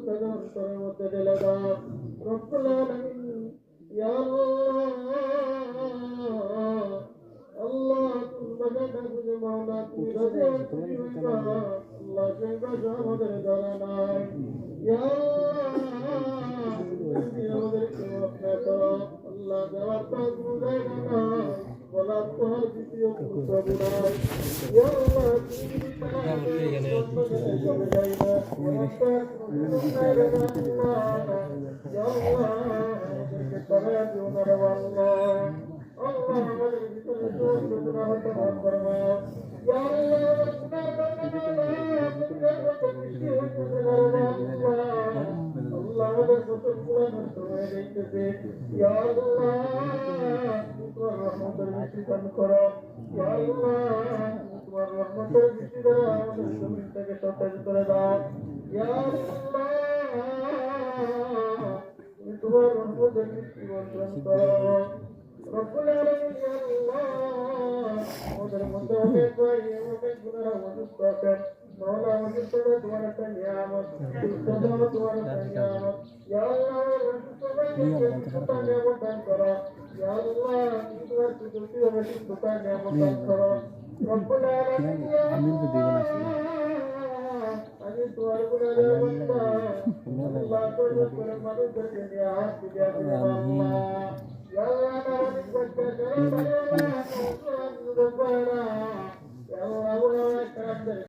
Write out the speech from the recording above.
তাদের অন্তরের মধ্যে ঢেলে দাও রব্বুল আলামিন ইয়া আল্লাহ আল্লাহ তোমাকে ডাকবে মাওলা তুমি রাজি তুমি হইবা আল্লাহ সেই ভাষা আমাদের জানা নাই ইয়া আল্লাহ তুমি আমাদেরকে মাফ না করো আল্লাহ দেওয়ার পাক বুঝাই না বলার পর দ্বিতীয় পুত্র বুঝাই ইয়া আল্লাহ তুমি চলে যাই না বলার পর ইয়া আল্লাহ আমাদেরকে তারা দিও না রে আল্লাহ Allah আমাদের ভিতরে দোষ গুনাহ হতে মাফ করো ইয়া আল্লাহ আল্লাহ আমাদের কত গুনাহ নষ্ট হয়ে যাইতেছে ইয়া আল্লাহ তোমার রহমতের বৃষ্টি দান করো ইয়া আল্লাহ তোমার রহমতের বৃষ্টি দ্বারা আমাদের জমিনটাকে সতেজ করে দাও ইয়া আল্লাহ তুমি তোমার রহমতের বৃষ্টি বর্ষণ করো রব্বুল আলামিন ইয়া আল্লাহ আমাদের মধ্যে অনেক ভাই অনেক গুনাহ অসুস্থ আছেন মাওলা আমাদের জন্য তোমার একটা নিয়ামত সুস্থতা তোমার একটা নিয়ামত ইয়া আল্লাহ সুস্থ ভাইকে সুস্থতা নিয়ামত দান করো ইয়া আল্লাহ তোমার সুস্থতা সুস্থতা নিয়ামত দান করো রব্বুল আলামিন ইয়া আল্লাহ আমি তোমার গুনাহের বান্দা আল্লাহ করে মানুষদেরকে নিয়ে হাত দিয়ে আল্লাহ Ya Allah, ya Allah, ya Allah,